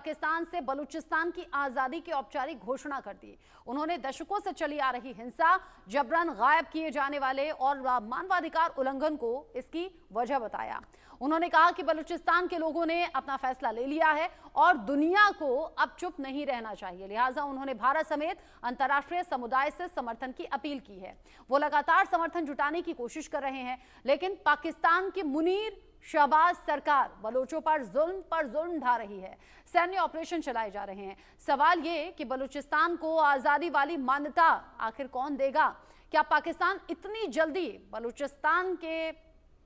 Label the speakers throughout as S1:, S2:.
S1: पाकिस्तान से बलूचिस्तान की आजादी की औपचारिक घोषणा कर दी। उन्होंने दशकों से चली आ रही हिंसा, जबरन गायब किए जाने वाले और मानवाधिकार उल्लंघन को इसकी वजह बताया। उन्होंने कहा कि बलूचिस्तान के लोगों ने अपना फैसला ले लिया है और दुनिया को अब चुप नहीं रहना चाहिए। लिहाजा उन्होंने भारत समेत अंतर्राष्ट्रीय समुदाय से समर्थन की अपील की है। वो लगातार समर्थन जुटाने की कोशिश कर रहे हैं, लेकिन पाकिस्तान की मुनीर शहबाज सरकार बलोचों पर जुल्म ढा रही है। सैन्य ऑपरेशन चलाए जा रहे हैं। सवाल ये कि बलूचिस्तान को आजादी वाली मान्यता आखिर कौन देगा? क्या पाकिस्तान इतनी जल्दी बलूचिस्तान के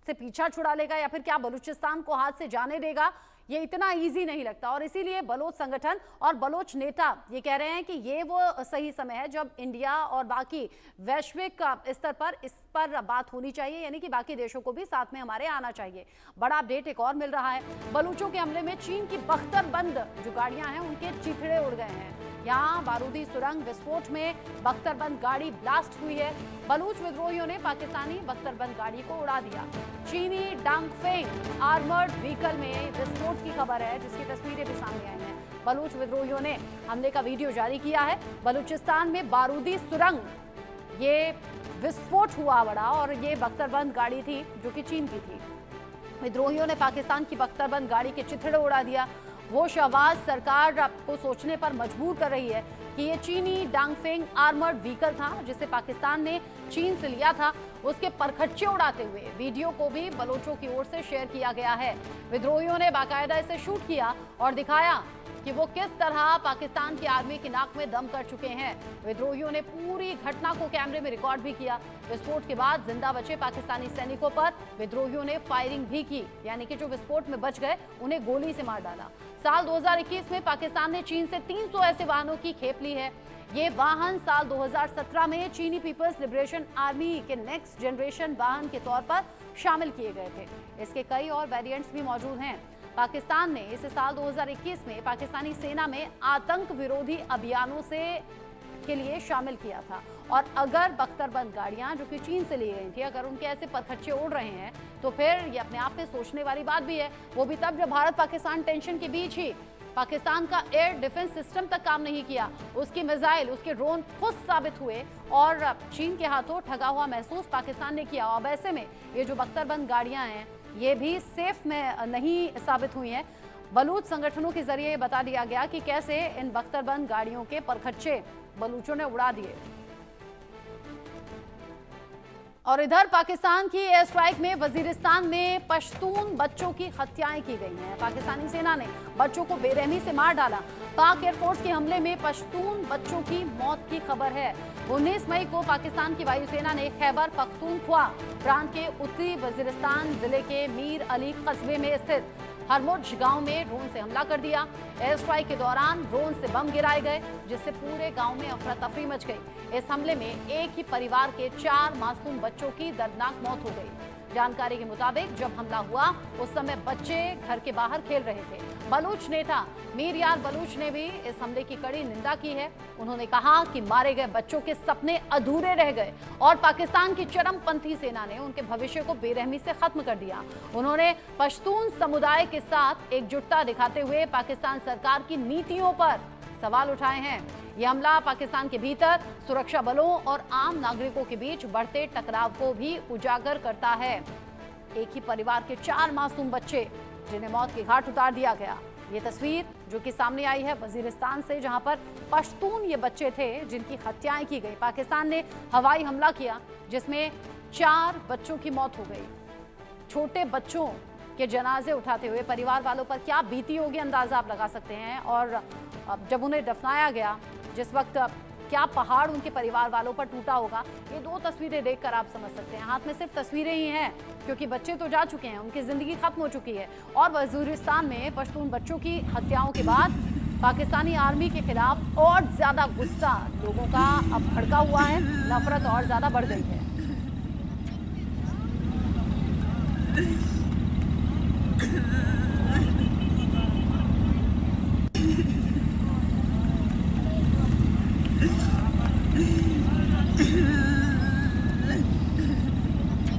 S1: से पीछा छुड़ा लेगा या फिर क्या बलूचिस्तान को हाथ से जाने देगा? ये इतना इजी नहीं लगता और इसीलिए बलोच संगठन और बलोच नेता ये कह रहे हैं कि ये वो सही समय है जब इंडिया और बाकी वैश्विक स्तर पर इस पर बात होनी चाहिए, यानी कि बाकी देशों को भी साथ में हमारे आना चाहिए। बड़ा अपडेट एक और मिल रहा है। बलूचों के हमले में चीन की बख्तरबंद जो गाड़ियां हैं उनके चिथड़े उड़ गए हैं। यहाँ बारूदी सुरंग विस्फोट में बख्तरबंद गाड़ी ब्लास्ट हुई है। बलूच विद्रोहियों ने पाकिस्तानी बख्तरबंद गाड़ी को उड़ा दिया। चीनी डांगफेंग आर्मर्ड व्हीकल में विस्फोट की खबर है, जिसकी तस्वीरें भी सामने आई हैं। बलूच विद्रोहियों ने हमले का वीडियो जारी किया है। बलूचिस्तान में बारूदी सुरंग ये विस्फोट हुआ बड़ा और ये बख्तरबंद गाड़ी थी जो कि चीन की थी। विद्रोहियों ने पाकिस्तान की बख्तरबंद गाड़ी के चिथड़े उड़ा दिया। वो शहबाज सरकार को सोचने पर मजबूर कर रही है कि ये चीनी डांगफेंग आर्मर्ड व्हीकल था जिसे पाकिस्तान ने चीन से लिया था, उसके परखच्चे उड़ाते हुए वीडियो को भी बलोचों की ओर से शेयर किया गया है। विद्रोहियों ने बाकायदा इसे शूट किया और दिखाया कि वो किस तरह पाकिस्तान की आर्मी की नाक में दम कर चुके हैं। विद्रोहियों ने पूरी घटना को कैमरे में रिकॉर्ड भी किया। विस्फोट के बाद जिंदा बचे पाकिस्तानी सैनिकों पर विद्रोहियों ने फायरिंग भी की, यानी कि जो विस्फोट में बच गए उन्हें गोली से मार डाला। साल 2021 में पाकिस्तान ने चीन से 300 ऐसे वाहनों की खेप ली है। ये वाहन साल 2017 में चीनी पीपल्स लिबरेशन आर्मी के नेक्स्ट जनरेशन वाहन के तौर पर शामिल किए गए थे। इसके कई और वेरिएंट्स भी मौजूद हैं। पाकिस्तान ने इसे साल 2021 में पाकिस्तानी सेना में आतंक विरोधी अभियानों के लिए शामिल किया था। और अगर बख्तरबंद गाड़ियां जो कि चीन से ली गई थी, अगर उनके ऐसे परखच्चे उड़ रहे हैं तो फिर ये अपने आप में सोचने वाली बात भी है। वो भी तब जब भारत पाकिस्तान टेंशन के बीच ही पाकिस्तान का एयर डिफेंस सिस्टम तक काम नहीं किया, उसकी मिसाइल, उसके ड्रोन खुद साबित हुए और चीन के हाथों ठगा हुआ महसूस पाकिस्तान ने किया। अब ऐसे में ये जो बख्तरबंद गाड़ियां हैं ये भी सेफ में नहीं साबित हुई हैं। बलूच संगठनों के जरिए बता दिया गया कि कैसे इन बख्तरबंद गाड़ियों के परखच्चे बलूचों ने उड़ा दिए। और इधर पाकिस्तान की एयर स्ट्राइक में वजीरिस्तान में पश्तून बच्चों की हत्याएं की गई हैं। पाकिस्तानी सेना ने बच्चों को बेरहमी से मार डाला। पाक एयरफोर्स के हमले में पश्तून बच्चों की मौत की खबर है। 19 मई को पाकिस्तान की वायुसेना ने खैबर पख्तूनख्वा प्रांत के उत्तरी वजीरिस्तान जिले के मीर अली कस्बे में स्थित हरमुर्ज गांव में ड्रोन से हमला कर दिया। एयर स्ट्राइक के दौरान ड्रोन से बम गिराए गए, जिससे पूरे गांव में अफरा तफरी मच गई। इस हमले में एक ही परिवार के 4 मासूम बच्चों की दर्दनाक मौत हो गई। जानकारी के मुताबिक जब हमला हुआ उस समय बच्चे घर के बाहर खेल रहे थे। बलूच नेता मीर यार बलूच ने भी इस हमले की कड़ी निंदा की है। उन्होंने कहा कि मारे गए बच्चों के सपने अधूरे रह गए और पाकिस्तान की चरमपंथी सेना ने उनके भविष्य को बेरहमी से खत्म कर दिया। उन्होंने पश्तून समुदाय के साथ एकजुटता दिखाते हुए पाकिस्तान सरकार की नीतियों पर सवाल उठाए हैं। यह हमला पाकिस्तान के भीतर सुरक्षा बलों और आम नागरिकों के बीच बढ़ते टकराव को भी उजागर करता है। एक ही परिवार के 4 मासूम बच्चे जिन्हें मौत के घाट उतार दिया गया। ये तस्वीर जो कि सामने आई है वजीरिस्तान से, जहां पर पश्तून ये बच्चे थे जिनकी हत्याएं की गई। पाकिस्तान ने हवाई हमला किया जिसमें 4 बच्चों की मौत हो गई। छोटे बच्चों के जनाजे उठाते हुए परिवार वालों पर क्या बीती होगी अंदाजा आप लगा सकते हैं। और जब उन्हें दफनाया गया जिस वक्त, क्या पहाड़ उनके परिवार वालों पर टूटा होगा। ये 2 तस्वीरें देखकर आप समझ सकते हैं। हाथ में सिर्फ तस्वीरें ही हैं क्योंकि बच्चे तो जा चुके हैं, उनकी जिंदगी खत्म हो चुकी है। और वजीरिस्तान में पश्तून बच्चों की हत्याओं के बाद पाकिस्तानी आर्मी के खिलाफ और ज्यादा गुस्सा लोगों का अब भड़का हुआ है। नफरत और ज्यादा बढ़ गई है।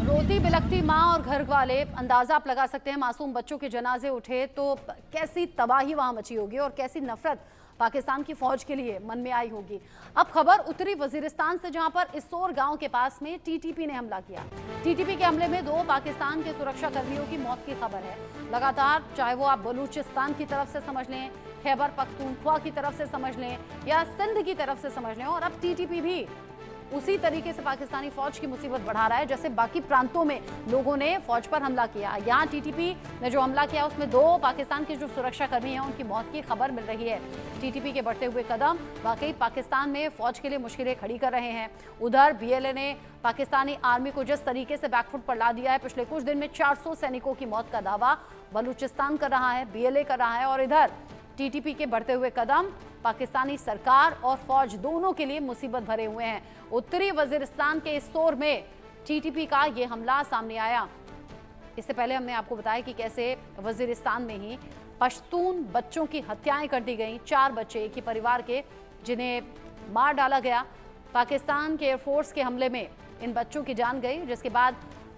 S1: रोती बिलखती माँ और घर वाले, अंदाजा आप लगा सकते हैं। मासूम बच्चों के जनाजे उठे तो कैसी तबाही वहां मची होगी और कैसी नफरत पाकिस्तान की फौज के लिए मन में आई होगी। अब खबर उत्तरी वजीरिस्तान से, जहां पर इसोर गांव के पास में टीटीपी ने हमला किया। टीटीपी के हमले में 2 पाकिस्तान के सुरक्षा कर्मियों की मौत की खबर है। लगातार, चाहे वो आप बलूचिस्तान की तरफ से समझ लें, खैबर पख्तूनख्वा की तरफ से समझ लें या सिंध की तरफ से समझ लें, और अब टीटीपी भी उसी तरीके से पाकिस्तानी फौज की मुसीबत बढ़ा रहा है जैसे बाकी प्रांतों में लोगों ने फौज पर हमला किया। यहाँ टीटीपी ने जो हमला किया उसमें 2 पाकिस्तान के जो सुरक्षा कर्मी हैं उनकी मौत की खबर मिल रही है। टीटीपी के बढ़ते हुए कदम वाकई पाकिस्तान में फौज के लिए मुश्किलें खड़ी कर रहे हैं। उधर बीएलए ने पाकिस्तानी आर्मी को जिस तरीके से बैकफुट पर ला दिया है, पिछले कुछ दिन में 400 सैनिकों की मौत का दावा बलूचिस्तान कर रहा है, बीएलए कर रहा है, और इधर टीटीपी के बढ़ते हुए कदम पाकिस्तानी सरकार और फौज दोनों के लिए मुसीबत भरे हुए हैं। उत्तरी वजीरिस्तान के इसोर में टीटीपी का ये हमला सामने आया। इससे पहले हमने आपको बताया कि कैसे वजीरिस्तान में ही पश्तून बच्चों की हत्याएं कर दी गई। 4 बच्चे एक ही परिवार के, जिन्हें मार डाला गया। पाकिस्तान के एयरफोर्स के हमले में इन बच्चों की जान गई, जिसके बाद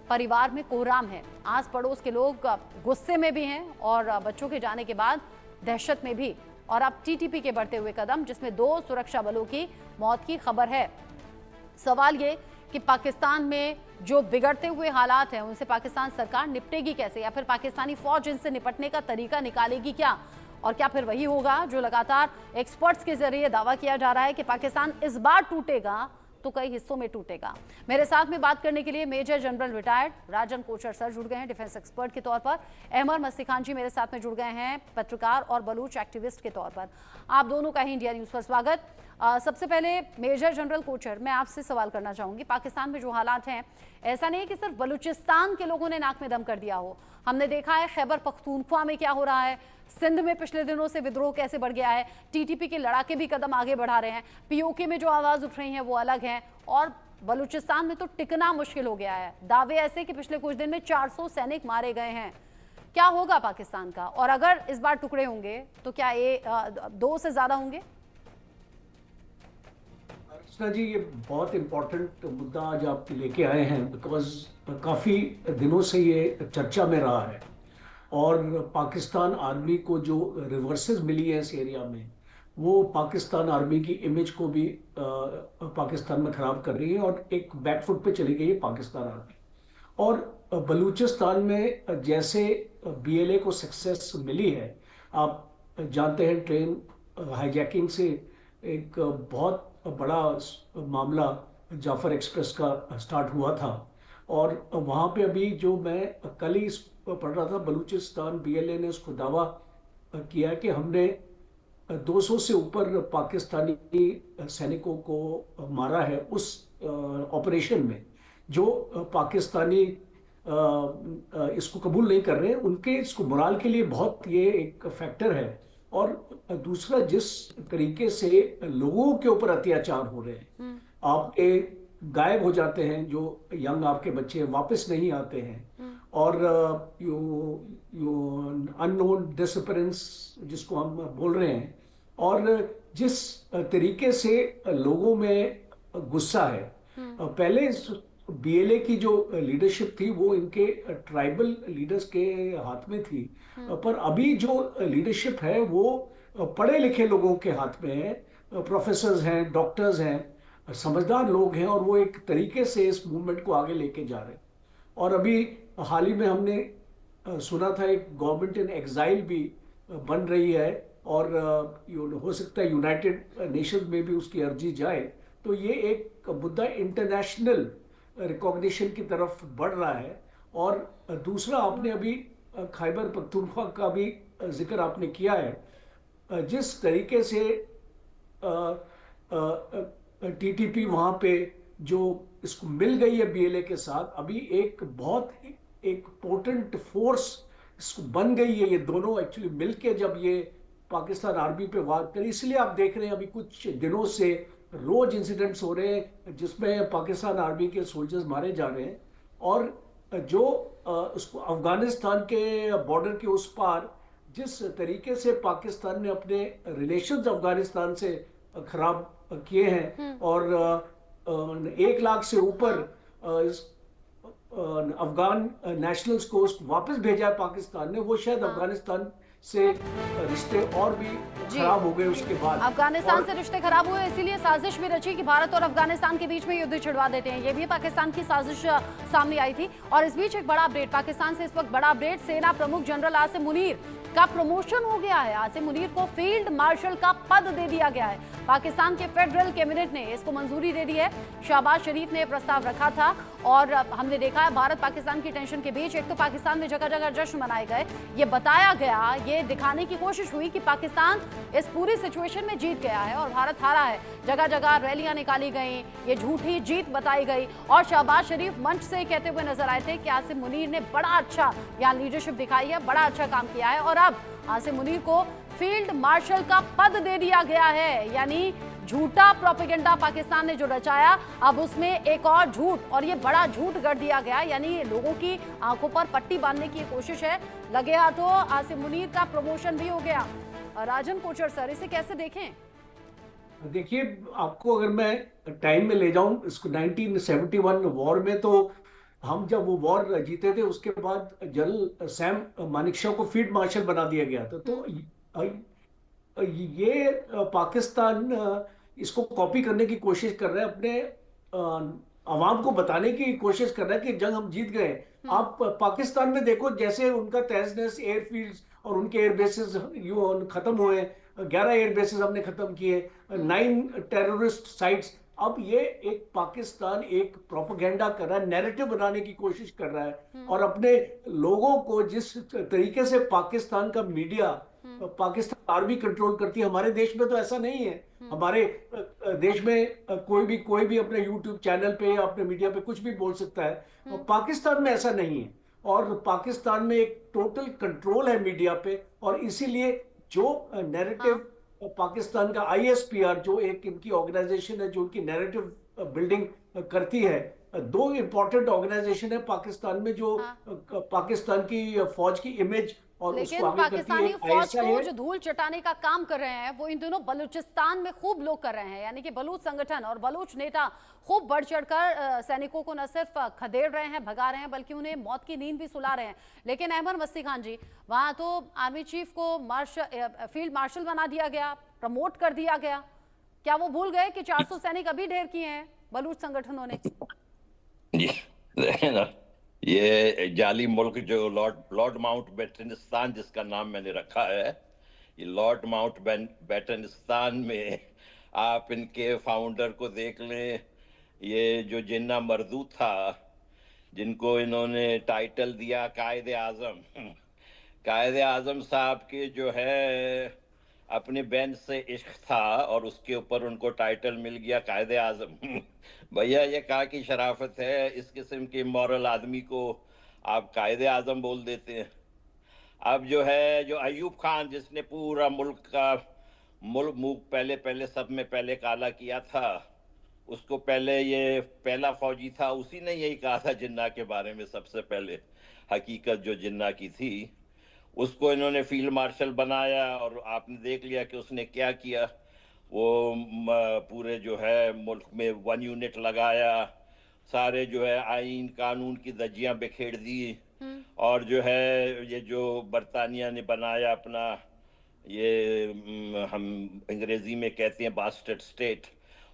S1: परिवार में कोहराम है। आस पड़ोस के लोग गुस्से में भी हैं और बच्चों के जाने के बाद दहशत में भी। और अब टीटीपी के बढ़ते हुए कदम, जिसमें 2 सुरक्षा बलों की मौत की खबर है। सवाल ये कि पाकिस्तान में जो बिगड़ते हुए हालात हैं उनसे पाकिस्तान सरकार निपटेगी कैसे, या फिर पाकिस्तानी फौज इनसे निपटने का तरीका निकालेगी क्या, और क्या फिर वही होगा जो लगातार एक्सपर्ट्स के जरिए दावा किया जा रहा है कि पाकिस्तान इस बार टूटेगा तो कई हिस्सों में टूटेगा। मेरे साथ में बात करने के लिए मेजर जनरल रिटायर्ड राजन कोचर सर जुड़ गए हैं डिफेंस एक्सपर्ट के तौर पर। अहमद मस्ती खान जी मेरे साथ में जुड़ गए हैं पत्रकार और बलूच एक्टिविस्ट के तौर पर। आप दोनों का ही इंडिया न्यूज पर स्वागत। सबसे पहले मेजर जनरल कोचर, मैं आपसे सवाल करना चाहूंगी। पाकिस्तान में जो हालात हैं, ऐसा नहीं है कि सिर्फ बलूचिस्तान के लोगों ने नाक में दम कर दिया हो। हमने देखा है खैबर पख्तूनख्वा में क्या हो रहा है, सिंध में पिछले दिनों से विद्रोह कैसे बढ़ गया है, टीटीपी के लड़ाके भी कदम आगे बढ़ा रहे हैं, पीओके में जो आवाज उठ रही है वो अलग है, और बलूचिस्तान में तो टिकना मुश्किल हो गया है। दावे ऐसे कि पिछले कुछ दिन में 400 सैनिक मारे गए हैं। क्या होगा पाकिस्तान का, और अगर इस बार टुकड़े होंगे तो क्या ये 2 से ज्यादा होंगे?
S2: अर्चना जी, ये बहुत इम्पोर्टेंट मुद्दा आज आप लेके आए हैं, बिकॉज काफ़ी दिनों से ये चर्चा में रहा है, और पाकिस्तान आर्मी को जो रिवर्सेस मिली है इस एरिया में, वो पाकिस्तान आर्मी की इमेज को भी पाकिस्तान में ख़राब कर रही है और एक बैकफुट पे चली गई है पाकिस्तान आर्मी। और बलूचिस्तान में जैसे बीएलए को सक्सेस मिली है, आप जानते हैं ट्रेन हाईजैकिंग से एक बहुत बड़ा मामला जाफर एक्सप्रेस का स्टार्ट हुआ था, और वहाँ पे अभी जो मैं कल ही पढ़ रहा था, बलूचिस्तान बीएलए ने उसको दावा किया कि हमने 200 से ऊपर पाकिस्तानी सैनिकों को मारा है उस ऑपरेशन में। जो पाकिस्तानी इसको कबूल नहीं कर रहे, उनके इसको मोराल के लिए बहुत ये एक फैक्टर है। और दूसरा, जिस तरीके से लोगों के ऊपर अत्याचार हो रहे हैं, आपके गायब हो जाते हैं जो यंग आपके बच्चे, वापस नहीं आते हैं, और अननोन डिसअपीयरेंस जिसको हम बोल रहे हैं, और जिस तरीके से लोगों में गुस्सा है। पहले बीएलए की जो लीडरशिप थी वो इनके ट्राइबल लीडर्स के हाथ में थी, पर अभी जो लीडरशिप है वो पढ़े लिखे लोगों के हाथ में है। प्रोफेसर्स हैं, डॉक्टर्स हैं, समझदार लोग हैं, और वो एक तरीके से इस मूवमेंट को आगे लेके जा रहे हैं। और अभी हाल ही में हमने सुना था एक गवर्नमेंट इन एग्जाइल भी बन रही है, और हो सकता है यूनाइटेड नेशंस में भी उसकी अर्जी जाए। तो ये एक मुद्दा इंटरनेशनल रिकॉग्निशन की तरफ बढ़ रहा है। और दूसरा, आपने अभी खैबर पख्तूनख्वा का भी जिक्र आपने किया है। जिस तरीके से टीटीपी वहाँ पे जो इसको मिल गई है बीएलए के साथ, अभी एक बहुत एक पोटेंट फोर्स इसको बन गई है। ये दोनों एक्चुअली मिलके जब ये पाकिस्तान आर्मी पे वार करी, इसलिए आप देख रहे हैं अभी कुछ दिनों से रोज इंसिडेंट्स हो रहे हैं जिसमें पाकिस्तान आर्मी के सोल्जर्स मारे जा रहे हैं। और जो उसको अफगानिस्तान के बॉर्डर के उस पार जिस तरीके से पाकिस्तान ने अपने रिलेशंस अफगानिस्तान से खराब किए हैं, और 1 लाख से ऊपर अफगान नेशनल्स को वापस भेजा है पाकिस्तान ने, वो शायद
S1: हाँ
S2: अफगानिस्तान से रिश्ते और भी
S1: जी,
S2: खराब हो गए उसके बाद।
S1: अफगानिस्तान
S2: और
S1: से रिश्ते खराब हुए, इसीलिए साजिश भी रची कि भारत और अफगानिस्तान के बीच में युद्ध छिड़वा देते हैं। ये भी पाकिस्तान की साजिश सामने आई थी। और इस बीच एक बड़ा अपडेट पाकिस्तान से, इस वक्त बड़ा अपडेट, सेना प्रमुख जनरल आसिम मुनीर का प्रमोशन हो गया है। आसिम मुनीर को फील्ड मार्शल का पद दे दिया गया है। पाकिस्तान के फेडरल कैबिनेट ने इसको मंजूरी दे दी है। शहबाज शरीफ ने प्रस्ताव रखा था और हमने देखा है भारत पाकिस्तान की टेंशन के बीच एक तो पाकिस्तान में जगह जगह जश्न मनाए गए, ये बताया गया, ये दिखाने की कोशिश हुई कि पाकिस्तान इस पूरी सिचुएशन में जीत गया है और भारत हारा है। जगह जगह रैलियां निकाली गई, ये झूठी जीत बताई गई और शहबाज शरीफ मंच से कहते हुए नजर आए थे कि आसिम मुनीर ने बड़ा अच्छा यहाँ लीडरशिप दिखाई है, बड़ा अच्छा काम किया है और अब आसिम मुनीर को फील्ड मार्शल का पद दे दिया गया है। यानी झूठा प्रोपेगेंडा पाकिस्तान ने जो रचाया, अब उसमें एक और झूठ, और ये बड़ा झूठ गढ़ दिया गया। यानी लोगों की आंखों पर पट्टी बांधने की कोशिश है। लगे हाथों आसिम मुनीर का प्रमोशन भी हो गया। राजन कोचर सर, इसे कैसे देखें?
S2: देखिए, आपको अगर मैं टाइम में ले जाऊं इसको 1971 वॉर में, तो हम जब वो वॉर जीते थे उसके बाद जनरल सैम मानेकशॉ को फील्ड मार्शल बना दिया गया था। तो ये पाकिस्तान इसको कॉपी करने की कोशिश कर रहा है, अपने अवाम को बताने की कोशिश कर रहा है कि जंग हम जीत गए। आप पाकिस्तान में देखो, जैसे उनका तहस नहस एयरफील्ड्स और उनके एयरबेसेस यूं खत्म हुए, 11 एयरबेसेस हमने खत्म किए, 9 टेररिस्ट साइट्स। अब ये एक पाकिस्तान एक प्रोपेगेंडा कर रहा है, नैरेटिव बनाने की कोशिश कर रहा है और अपने लोगों को जिस तरीके से पाकिस्तान का मीडिया, पाकिस्तान आर्मी कंट्रोल करती है। हमारे देश में तो ऐसा नहीं है। हमारे देश में कोई भी अपने यूट्यूब चैनल पे या अपने मीडिया पे कुछ भी बोल सकता है, और पाकिस्तान में ऐसा नहीं है। और पाकिस्तान में एक टोटल कंट्रोल है मीडिया पे, और इसीलिए जो नैरेटिव पाकिस्तान का आईएसपीआर, जो एक इनकी ऑर्गेनाइजेशन है जो उनकी नैरेटिव बिल्डिंग करती है, दो इंपॉर्टेंट ऑर्गेनाइजेशन है पाकिस्तान में जो पाकिस्तान की फौज की इमेज और उसको
S1: लेकिन
S2: आगे करती है।
S1: पाकिस्तानी
S2: एक
S1: फौज
S2: ऐसा
S1: को
S2: है,
S1: जो धूल चटाने का काम कर रहे हैं वो इन दिनों बलूचिस्तान में खूब लोग कर रहे हैं। यानी कि बलूच संगठन और बलूच नेता खूब बढ़ चढ़कर सैनिकों को न सिर्फ खदेड़ रहे हैं, भगा रहे हैं, बल्कि उन्हें मौत की नींद भी सुला रहे हैं। लेकिन अहमद मस्ती खान जी, वहां तो आर्मी चीफ को फील्ड मार्शल बना दिया गया, प्रमोट कर दिया गया। क्या वो भूल गए कि 400 सैनिक अभी ढेर किए हैं बलूच संगठनों ने?
S3: जी, देखें ना, ये जाली मुल्क जो लॉर्ड माउंटबेटनिस्तान जिसका नाम मैंने रखा है, ये लॉर्ड माउंटबेटनिस्तान में आप इनके फाउंडर को देख लें। ये जो जिन्ना मर्दू था, जिनको इन्होंने टाइटल दिया कायदे आजम, कायदे आजम साहब के जो है अपने बेंच से इश्क था और उसके ऊपर उनको टाइटल मिल गया कायदे आजम। भैया, ये कहाँ की शराफत है? इस किस्म के मॉरल आदमी को आप कायदे आजम बोल देते हैं। अब जो है, जो अयूब खान जिसने पूरा मुल्क मुंह पहले सब में पहले काला किया था, उसको पहले ये पहला फौजी था, उसी ने यही कहा था जिन्ना के बारे में सबसे पहले, हकीकत जो जिन्ना की थी। उसको इन्होंने फील्ड मार्शल बनाया और आपने देख लिया कि उसने क्या किया। वो पूरे जो है मुल्क में 1 यूनिट लगाया, सारे जो है आइन कानून की धज्जियां बिखेर दी, और जो है ये जो बरतानिया ने बनाया अपना, ये हम अंग्रेजी में कहते हैं बास्टर्ड स्टेट,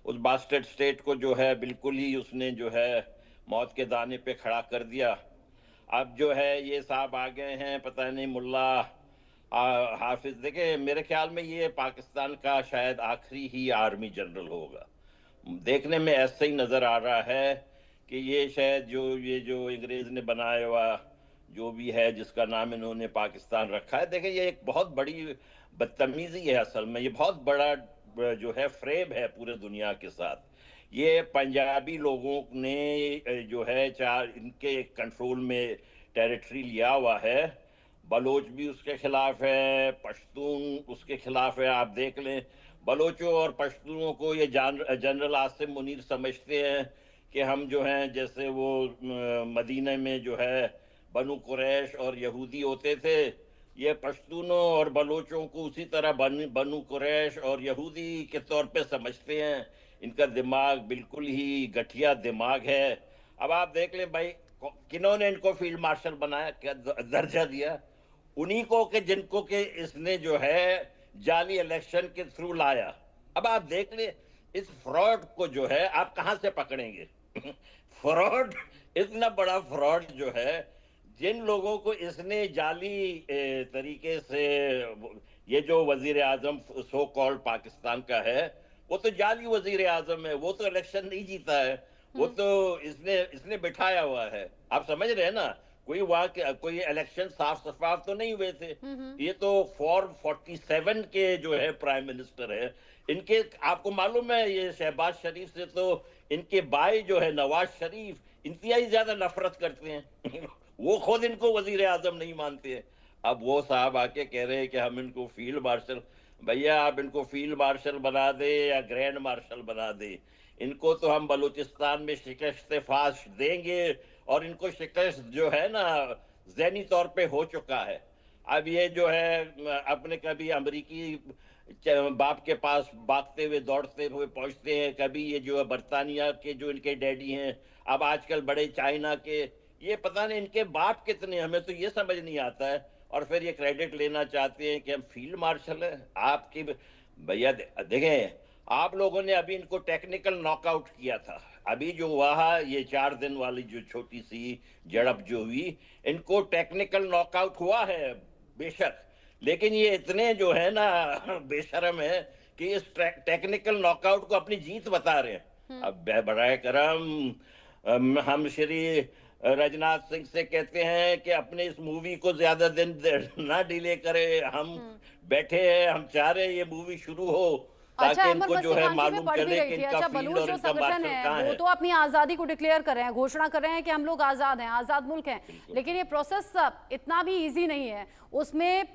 S3: उस बास्टर्ड स्टेट को जो है बिल्कुल ही उसने जो है मौत के दाने पे खड़ा कर दिया। अब जो है ये साहब आ गए हैं, पता नहीं मुल्ला हाफिज। देखे, मेरे ख्याल में ये पाकिस्तान का शायद आखिरी ही आर्मी जनरल होगा। देखने में ऐसा ही नज़र आ रहा है कि ये शायद ये जो अंग्रेज ने बनाया हुआ जो भी है, जिसका नाम इन्होंने पाकिस्तान रखा है, देखें ये एक बहुत बड़ी बदतमीजी है। असल में ये बहुत बड़ा जो है फ्रेब है पूरे दुनिया के साथ। ये पंजाबी लोगों ने जो है इनके कंट्रोल में टेरिटरी लिया हुआ है। बलोच भी उसके खिलाफ है, पश्तून उसके खिलाफ है। आप देख लें, बलोचों और पश्तूनों को ये जनरल आसिम मुनीर समझते हैं कि हम जो हैं, जैसे वो मदीना में जो है बनु कुरैश और यहूदी होते थे, ये पश्तूनों और बलोचों को उसी तरह बनु कुरैश और यहूदी के तौर पे समझते हैं। इनका दिमाग बिल्कुल ही गठिया दिमाग है। अब आप देख लें भाई, किन्होंने इनको फील्ड मार्शल बनाया, क्या दर्जा दिया? उन्हीं को कि जिनको के इसने जो है जाली इलेक्शन के थ्रू लाया। अब आप देख ले इस फ्रॉड को जो है आप कहां से पकड़ेंगे? फ्रॉड, इतना बड़ा फ्रॉड जो है, जिन लोगों को इसने जाली तरीके से, ये जो वजीर आजम सो कॉल्ड पाकिस्तान का है, वो तो जाली वजीर आजम है, वो तो इलेक्शन नहीं जीता है, वो तो इसने बिठाया हुआ है। आप समझ रहे हैं ना? कोई वहां के कोई इलेक्शन साफ शफाफ तो नहीं हुए थे। ये तो फॉर्म 47 के जो है प्राइम मिनिस्टर है। इनके, आपको मालूम है, ये शहबाज शरीफ से तो इनके भाई जो है नवाज शरीफ इंतहाई ज्यादा नफरत करते हैं। वो खुद इनको वजीर आजम नहीं मानते हैं। अब वो साहब आके कह रहे हैं कि हम इनको फील्ड मार्शल। भैया आप इनको फील्ड मार्शल बना दे या ग्रैंड मार्शल बना दे, इनको तो हम बलूचिस्तान में शिकस्त फाश देंगे, और इनको शिकस्त जो है ना ज़हनी तौर पे हो चुका है। अब ये जो है अपने कभी अमेरिकी बाप के पास भागते हुए दौड़ते हुए पहुंचते हैं, कभी ये जो है बरतानिया के जो इनके डैडी हैं, अब आजकल बड़े चाइना के, ये पता नहीं इनके बाप कितने, हमें तो ये समझ नहीं आता है। और फिर ये क्रेडिट लेना चाहते हैं कि हम फील्ड मार्शल है आपकी। भैया देखें, आप लोगों ने अभी इनको टेक्निकल नॉकआउट किया था। अभी जो हुआ ये 4 दिन वाली जो छोटी सी झड़प जो हुई, इनको टेक्निकल नॉकआउट हुआ है बेशक, लेकिन ये इतने जो है ना बेशरम है कि इस टेक्निकल नॉकआउट को अपनी जीत बता रहे हैं। अब बराए करम हम श्री राजनाथ सिंह से कहते हैं कि अपने इस मूवी को ज्यादा दिन ना डिले करे, हम बैठे हैं, हम चाह रहे हैं ये मूवी शुरू हो ताकि
S1: अच्छा,
S3: इनको जो है मालूम चले कि इनका
S1: अच्छा,
S3: फील्ड
S1: बलूच
S3: और
S1: जो
S3: इनका
S1: संगठन
S3: मार्शल
S1: है
S3: कहाँ
S1: वो
S3: है।
S1: तो अपनी आजादी को डिक्लेयर कर रहे हैं, घोषणा कर रहे हैं कि हम लोग आजाद हैं, आजाद मुल्क हैं, लेकिन ये प्रोसेस इतना भी इजी नहीं है। उसमें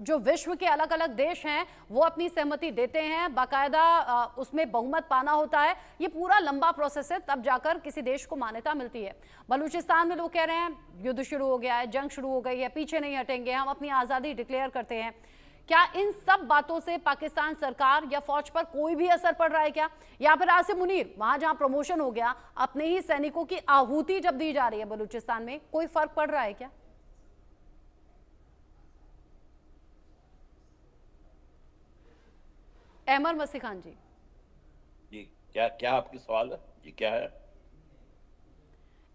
S1: जो विश्व के अलग अलग देश हैं वो अपनी सहमति देते हैं, बाकायदा उसमें बहुमत पाना होता है। ये पूरा लंबा प्रोसेस है, तब जाकर किसी देश को मान्यता मिलती है। बलूचिस्तान में लोग कह रहे हैं युद्ध शुरू हो गया है, जंग शुरू हो गई है, पीछे नहीं हटेंगे, हम अपनी आजादी डिक्लेयर करते हैं। क्या इन सब बातों से पाकिस्तान सरकार या फौज पर कोई भी असर पड़ रहा है क्या? या फिर आसिम मुनीर, वहां जहां प्रमोशन हो गया, अपने ही सैनिकों की आहुति जब दी जा रही है बलूचिस्तान में, कोई फर्क पड़ रहा है क्या? अहमद मसीह खान जी,
S3: क्या क्या आपकी सवाल है जी? क्या है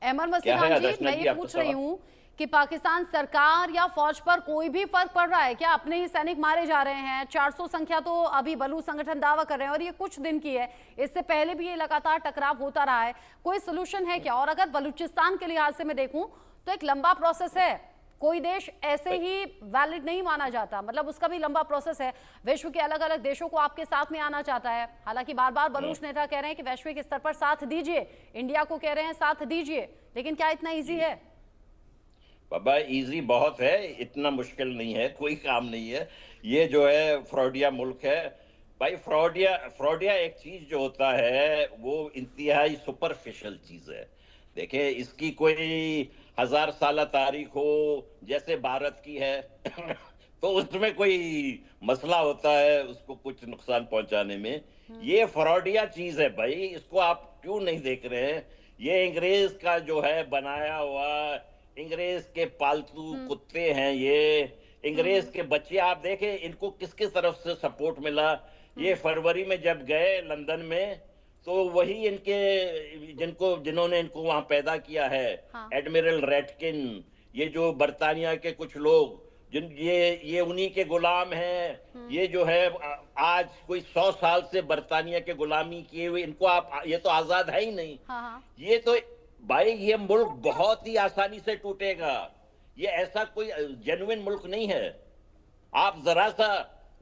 S1: अहमद मसीह खान जी, मैं ये पूछ रही हूँ कि पाकिस्तान सरकार या फौज पर कोई भी फर्क पड़ रहा है क्या? अपने ही सैनिक मारे जा रहे हैं, 400 संख्या तो अभी बलूच संगठन दावा कर रहे हैं, और ये कुछ दिन की है, इससे पहले भी ये लगातार टकराव होता रहा है। कोई सोल्यूशन है क्या? और अगर बलूचिस्तान के लिहाज से मैं देखूं तो एक लंबा प्रोसेस है, कोई देश ऐसे ही वैलिड नहीं माना जाता, मतलब उसका भी लंबा प्रोसेस है। विश्व के अलग अलग देशों को आपके साथ में आना चाहता है, हालांकि बार बार बलूच नेता कह रहे हैं कि वैश्विक स्तर पर साथ दीजिए, इंडिया को कह रहे हैं साथ दीजिए, लेकिन क्या इतना ईजी है?
S3: बाबा इजी बहुत है, इतना मुश्किल नहीं है, कोई काम नहीं है। ये जो है फ्रॉडिया मुल्क है भाई। फ्रॉडिया एक चीज जो होता है वो इंतहाई सुपरफिशियल चीज है। देखिए, इसकी कोई 1000 साल तारीख हो जैसे भारत की है तो उसमें कोई मसला होता है उसको कुछ नुकसान पहुंचाने में। ये फ्रॉडिया चीज है भाई, इसको आप क्यों नहीं देख रहे हैं? ये अंग्रेज का जो है बनाया हुआ, अंग्रेज के पालतू कुत्ते हैं ये, अंग्रेज के बच्चे। आप देखें इनको किसकी तरफ से सपोर्ट मिला। ये फरवरी में जब गए लंदन में, तो वही इनके जिन्होंने इनको वहां पैदा किया है,
S1: हाँ।
S3: एडमिरल रेटकिन, ये जो बरतानिया के कुछ लोग, ये उन्हीं के गुलाम हैं। ये जो है आज कोई 100 साल से बरतानिया के गुलामी किए हुए, इनको आप, ये तो आजाद है ही नहीं।
S1: हाँ।
S3: ये तो भाई, ये मुल्क बहुत ही आसानी से टूटेगा। ये ऐसा कोई जेन्युइन मुल्क नहीं है। आप जरा सा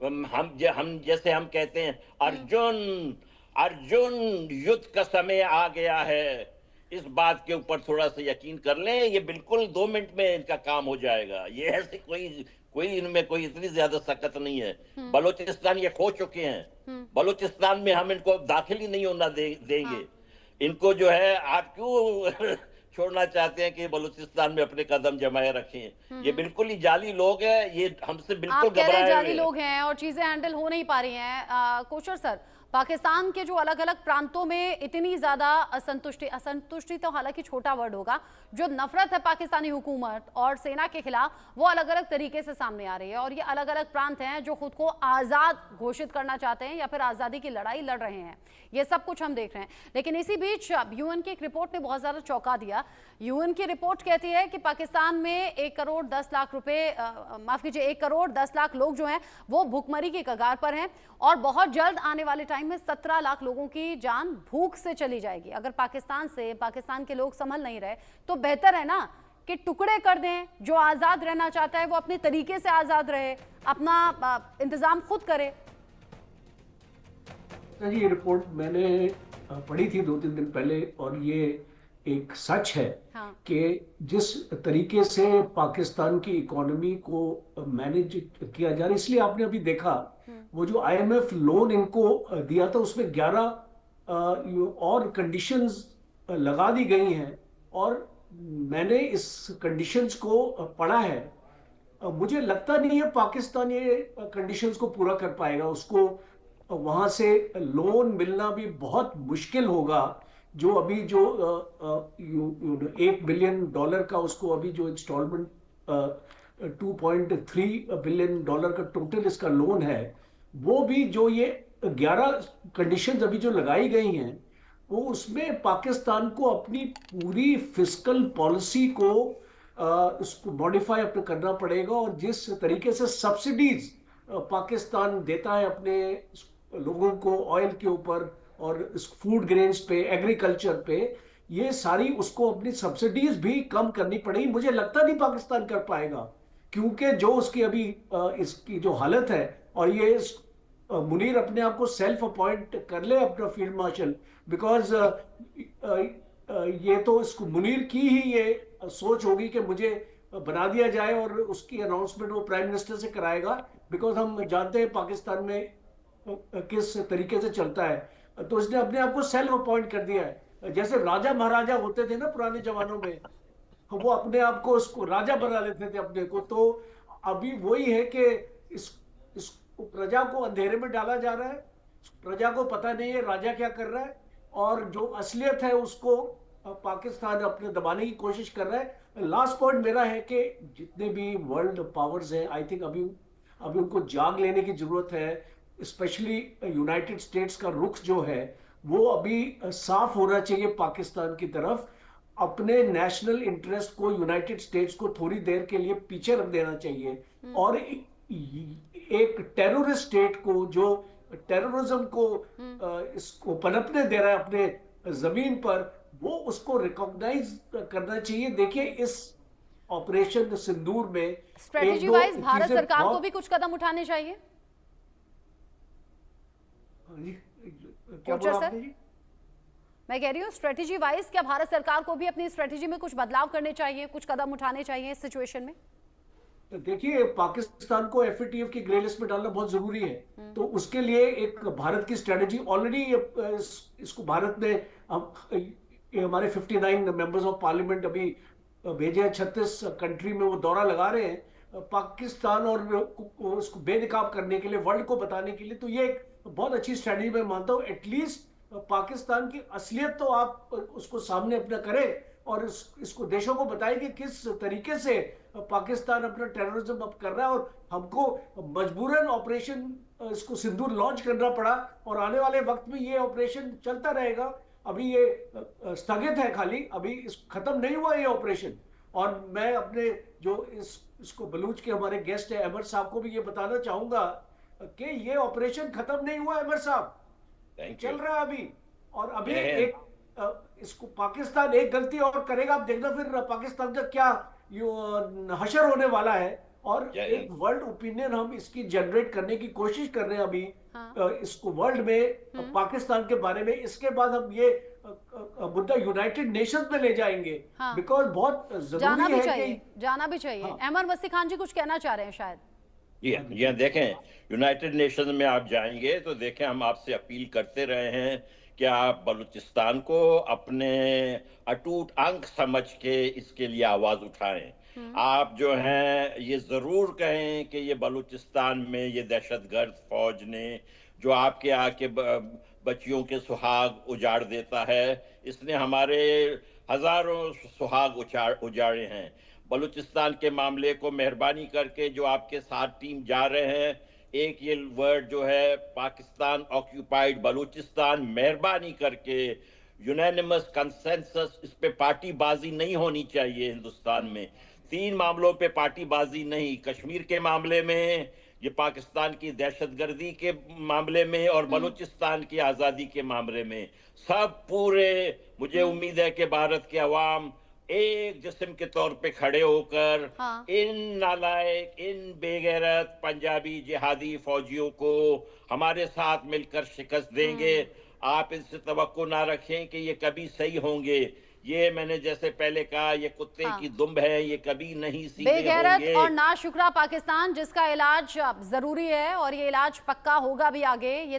S3: हम जैसे हम कहते हैं अर्जुन युद्ध का समय आ गया है, इस बात के ऊपर थोड़ा सा यकीन कर लें, ये बिल्कुल 2 मिनट में इनका काम हो जाएगा। ये ऐसे कोई इनमें कोई इतनी ज्यादा सख्त नहीं है। बलूचिस्तान ये खो चुके हैं। बलूचिस्तान में हम इनको दाखिल ही नहीं होना देंगे। इनको जो है, आप क्यों छोड़ना चाहते हैं कि बलूचिस्तान में अपने कदम जमाए रखें? ये बिल्कुल ही जाली लोग हैं, ये हमसे बिल्कुल
S1: आप कह रहे हैं जाली लोग हैं और चीजें हैंडल हो नहीं पा रही हैं। कोशर सर, पाकिस्तान के जो अलग अलग प्रांतों में इतनी ज्यादा असंतुष्टि तो हालांकि छोटा वर्ड होगा, जो नफरत है पाकिस्तानी हुकूमत और सेना के खिलाफ, वो अलग अलग तरीके से सामने आ रही है। और ये अलग अलग प्रांत हैं जो खुद को आजाद घोषित करना चाहते हैं या फिर आजादी की लड़ाई लड़ रहे हैं। ये सब कुछ हम देख रहे हैं। लेकिन इसी बीच यूएन की एक रिपोर्ट ने बहुत ज्यादा चौंका दिया। यूएन की रिपोर्ट कहती है कि पाकिस्तान में 1 करोड़ 10 लाख रुपए, माफ कीजिए, 1 करोड़ 10 लाख लोग जो हैं वो भूखमरी की कगार पर हैं और बहुत जल्द आने वाले टाइम में 17 लाख लोगों की जान भूख से चली जाएगी। अगर पाकिस्तान के लोग संभल नहीं रहे तो बेहतर है ना कि टुकड़े कर दें। जो आजाद रहना चाहता है वो अपने तरीके से आजाद रहे, अपना इंतजाम खुद करे।
S2: जी, ये रिपोर्ट मैंने पढ़ी थी 2-3 दिन पहले और ये एक सच है।
S1: हाँ।
S2: कि जिस तरीके से पाकिस्तान की इकोनॉमी को मैनेज किया जा रहा है, इसलिए आपने अभी देखा वो जो IMF लोन इनको दिया था उसमें 11 और कंडीशंस लगा दी गई हैं और मैंने इस कंडीशंस को पढ़ा है। मुझे लगता नहीं है पाकिस्तान ये कंडीशंस को पूरा कर पाएगा। उसको वहां से लोन मिलना भी बहुत मुश्किल होगा। जो अभी जो $1 बिलियन का उसको अभी जो इंस्टॉलमेंट $2.3 बिलियन का टोटल इसका लोन है, वो भी जो ये 11 कंडीशंस अभी जो लगाई गई हैं वो उसमें पाकिस्तान को अपनी पूरी फिस्कल पॉलिसी को उसको मॉडिफाई अपने करना पड़ेगा। और जिस तरीके से सब्सिडीज पाकिस्तान देता है अपने लोगों को ऑयल के ऊपर और फूड ग्रेन्स पे, एग्रीकल्चर पे, ये सारी उसको अपनी सब्सिडीज भी कम करनी पड़ेगी। मुझे लगता नहीं पाकिस्तान कर पाएगा क्योंकि जो उसकी अभी इसकी जो हालत है, और ये मुनीर अपने आप को सेल्फ अपॉइंट कर ले अपना फील्ड मार्शल, बिकॉज ये तो इसको मुनीर की ही ये सोच होगी कि मुझे बना दिया जाए और उसकी अनाउंसमेंट वो प्राइम मिनिस्टर से कराएगा। बिकॉज हम जानते हैं पाकिस्तान में किस तरीके से चलता है, तो इसने अपने आप को सेल्फ अपॉइंट कर दिया है। जैसे राजा महाराजा होते थे ना पुराने जमानों में, वो अपने आप को उसको राजा बना लेते थे अपने को। तो अभी वही है कि इस प्रजा को अंधेरे में डाला जा रहा है। प्रजा को पता नहीं है राजा क्या कर रहा है, और जो असलियत है उसको पाकिस्तान अपने दबाने की कोशिश कर रहा है। लास्ट पॉइंट मेरा है कि जितने भी वर्ल्ड पावर्स हैं, आई थिंक अभी उनको जाग लेने की जरूरत है। स्पेशली यूनाइटेड स्टेट्स का रुख जो है वो अभी साफ होना चाहिए पाकिस्तान की तरफ। अपने नेशनल इंटरेस्ट को यूनाइटेड स्टेट्स को थोड़ी देर के लिए पीछे रख देना चाहिए और एक टेररिस्ट स्टेट को जो टेररिज्म को इसको पनपने दे रहा है अपने जमीन पर, वो उसको रिकॉग्नाइज करना चाहिए। देखिए इस ऑपरेशन सिंदूर में
S1: स्ट्रेटेजी वाइज भारत सरकार को भी कुछ कदम उठाने चाहिए।
S2: क्या बोला आपने जी?
S1: मैं कह रही हूँ स्ट्रेटेजी वाइज क्या भारत सरकार को भी अपनी स्ट्रेटेजी में कुछ बदलाव करने चाहिए, कुछ कदम उठाने चाहिए इस सिचुएशन में?
S2: देखिए पाकिस्तान को FATF की ग्रे लिस्ट में डालना बहुत जरूरी है। तो उसके लिए एक भारत की स्ट्रेटेजी ऑलरेडी इसको भारत ने हमारे 59 मेंबर्स ऑफ पार्लियामेंट अभी भेजे हैं 36 कंट्री में, वो दौरा लगा रहे हैं पाकिस्तान और उसको बेनकाब करने के लिए, वर्ल्ड को बताने के लिए। तो ये एक बहुत अच्छी स्ट्रेटेजी मैं मानता हूँ। एटलीस्ट पाकिस्तान की असलियत तो आप उसको सामने अपना करें और इसको देशों को बताएं कि किस तरीके से पाकिस्तान अपना टेररिज्म अब कर रहा है। और हमको मजबूरन ऑपरेशन इसको सिंदूर लॉन्च करना पड़ा और आने वाले वक्त में ये ऑपरेशन चलता रहेगा। अभी ये स्थगित है, खाली अभी खत्म नहीं हुआ ये ऑपरेशन। और मैं अपने जो इसको बलूच के हमारे गेस्ट है अहमद साहब को भी ये बताना चाहूंगा कि ये ऑपरेशन खत्म नहीं हुआ अहमद साहब, चल रहा है अभी। और अभी इसको पाकिस्तान एक गलती और करेगा, आप देखना फिर पाकिस्तान का क्या हशर होने वाला है। और एक वर्ल्ड ओपिनियन हम इसकी जनरेट करने की कोशिश कर रहे हैं अभी। हाँ। इसको वर्ल्ड में पाकिस्तान के बारे में, इसके बाद हम ये मुद्दा यूनाइटेड नेशंस में ले जाएंगे। हाँ। बिकॉज बहुत जरूरी है कि
S1: जाना भी चाहिए। अहमद वसी खान जी कुछ कहना चाह रहे हैं शायद।
S3: जी देखें, यूनाइटेड नेशन में आप जाएंगे तो देखें, हम आपसे अपील करते रहे हैं कि आप बलूचिस्तान को अपने अटूट अंग समझ के इसके लिए आवाज उठाएं। आप जो हैं ये जरूर कहें कि ये बलूचिस्तान में ये दहशतगर्द फौज ने जो आपके आके बच्चियों के सुहाग उजाड़ देता है। इसने हमारे हजारों सुहाग उजाड़े हैं। बलूचिस्तान के मामले को मेहरबानी करके जो आपके साथ टीम जा रहे हैं, एक ये वर्ड जो है पाकिस्तान ऑक्यूपाइड बलूचिस्तान, मेहरबानी करके यूनानिमस कंसेंसस, इस पे पार्टीबाजी नहीं होनी चाहिए हिंदुस्तान में। 3 मामलों पे पार्टीबाजी नहीं, कश्मीर के मामले में, ये पाकिस्तान की दहशतगर्दी के मामले में और बलूचिस्तान की आज़ादी के मामले में, सब पूरे, मुझे उम्मीद है कि भारत के अवाम एक जिस्म के तौर पे खड़े होकर इन नालायक, इन बेगैरत पंजाबी जिहादी फौजियों को हमारे साथ मिलकर शिकस्त देंगे। आप इससे तवक्को ना रखें कि ये कभी सही होंगे। ये मैंने जैसे पहले कहा, ये कुत्ते की दुम्ब है, ये कभी नहीं सीधे
S1: बेगैरत
S3: होंगे।
S1: और नाशुक्रा पाकिस्तान जिसका इलाज जरूरी है और ये इलाज पक्का होगा भी आगे, ये